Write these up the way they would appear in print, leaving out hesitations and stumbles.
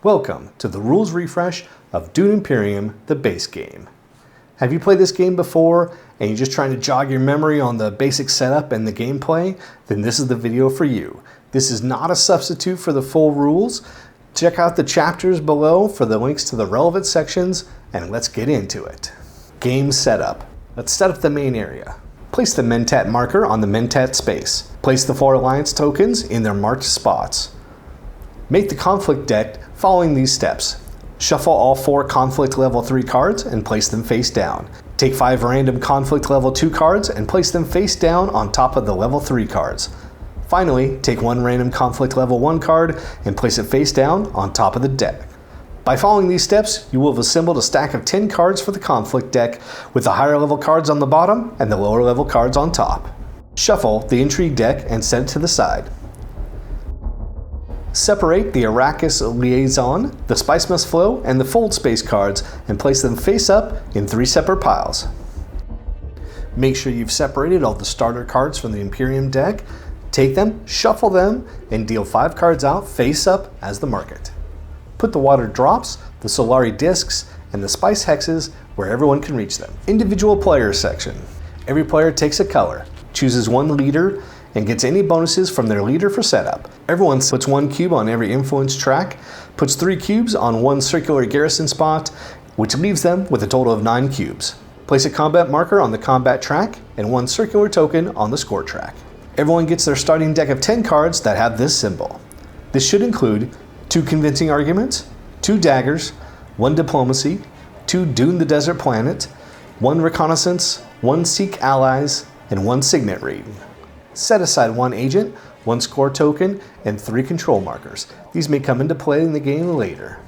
Welcome to the rules refresh of Dune Imperium, the base game. Have you played this game before and you're just trying to jog your memory on the basic setup and the gameplay? Then this is the video for you. This is not a substitute for the full rules. Check out the chapters below for the links to the relevant sections, and let's get into it. Game setup. Let's set up the main area. Place the Mentat marker on the Mentat space. Place the 4 alliance tokens in their marked spots. Make the conflict deck following these steps. Shuffle all 4 conflict level 3 cards and place them face down. Take 5 random conflict level 2 cards and place them face down on top of the level 3 cards. Finally, take 1 random conflict level 1 card and place it face down on top of the deck. By following these steps, you will have assembled a stack of 10 cards for the conflict deck, with the higher level cards on the bottom and the lower level cards on top. Shuffle the intrigue deck and set it to the side. Separate the Arrakis Liaison, the Spice Must Flow, and the Fold Space cards and place them face up in 3 separate piles. Make sure you've separated all the starter cards from the Imperium deck. Take them, shuffle them, and deal 5 cards out face up as the market. Put the water drops, the Solari discs, and the spice hexes where everyone can reach them. Individual player section. Every player takes a color, chooses 1 leader, and gets any bonuses from their leader for setup. Everyone puts 1 cube on every influence track, puts 3 cubes on 1 circular garrison spot, which leaves them with a total of 9 cubes. Place a combat marker on the combat track and 1 circular token on the score track. Everyone gets their starting deck of 10 cards that have this symbol. This should include 2 convincing arguments, 2 daggers, 1 diplomacy, 2 Dune the Desert Planet, 1 reconnaissance, 1 seek allies, and 1 signet reading. Set aside 1 agent, 1 score token, and 3 control markers. These may come into play in the game later.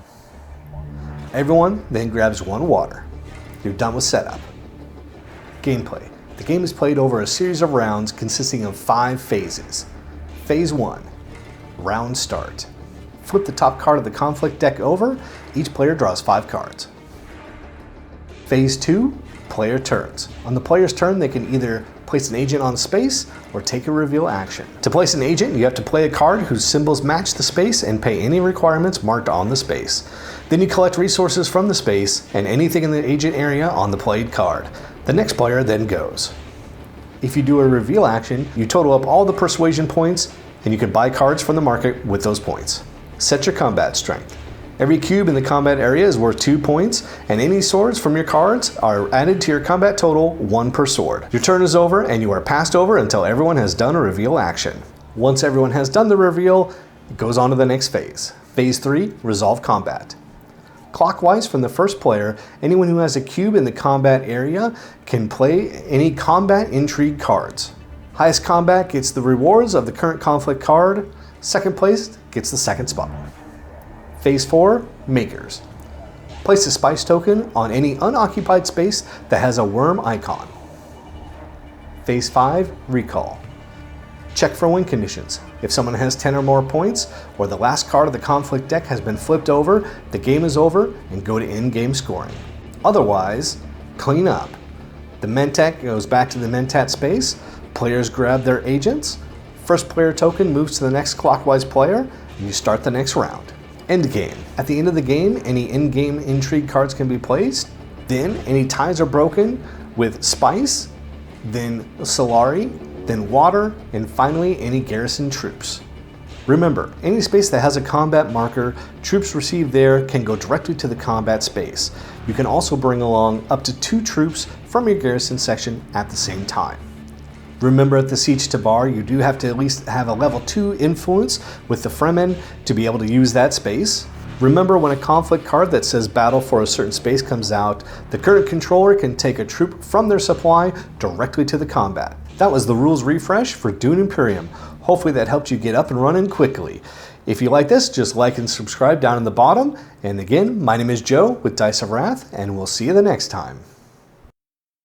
Everyone then grabs 1 water. You're done with setup. Gameplay. The game is played over a series of rounds consisting of 5 phases. Phase 1. Round start. Flip the top card of the conflict deck over. Each player draws 5 cards. Phase 2. Player turns. On the player's turn, they can either place an agent on space or take a reveal action. To place an agent, you have to play a card whose symbols match the space and pay any requirements marked on the space. Then you collect resources from the space and anything in the agent area on the played card. The next player then goes. If you do a reveal action, you total up all the persuasion points and you can buy cards from the market with those points. Set your combat strength. Every cube in the combat area is worth 2 points, and any swords from your cards are added to your combat total, 1 per sword. Your turn is over, and you are passed over until everyone has done a reveal action. Once everyone has done the reveal, it goes on to the next phase. Phase 3, Resolve Combat. Clockwise from the first player, anyone who has a cube in the combat area can play any combat intrigue cards. Highest combat gets the rewards of the current conflict card. Second place gets the second spot. Phase 4, Makers. Place a spice token on any unoccupied space that has a worm icon. Phase 5, Recall. Check for win conditions. If someone has 10 or more points, or the last card of the conflict deck has been flipped over, the game is over and go to in-game scoring. Otherwise, clean up. The Mentat goes back to the Mentat space, players grab their agents, first player token moves to the next clockwise player, and you start the next round. End game. At the end of the game, any in-game intrigue cards can be placed. Then any ties are broken with spice, then Solari, then water, and finally any garrison troops. Remember, any space that has a combat marker, troops received there can go directly to the combat space. You can also bring along up to 2 troops from your garrison section at the same time. Remember, at the Siege to Bar, you do have to at least have a level 2 influence with the Fremen to be able to use that space. Remember, when a conflict card that says battle for a certain space comes out, the current controller can take a troop from their supply directly to the combat. That was the rules refresh for Dune Imperium. Hopefully that helped you get up and running quickly. If you like this, just like and subscribe down in the bottom. And again, my name is Joe with Dice of Wrath, and we'll see you the next time.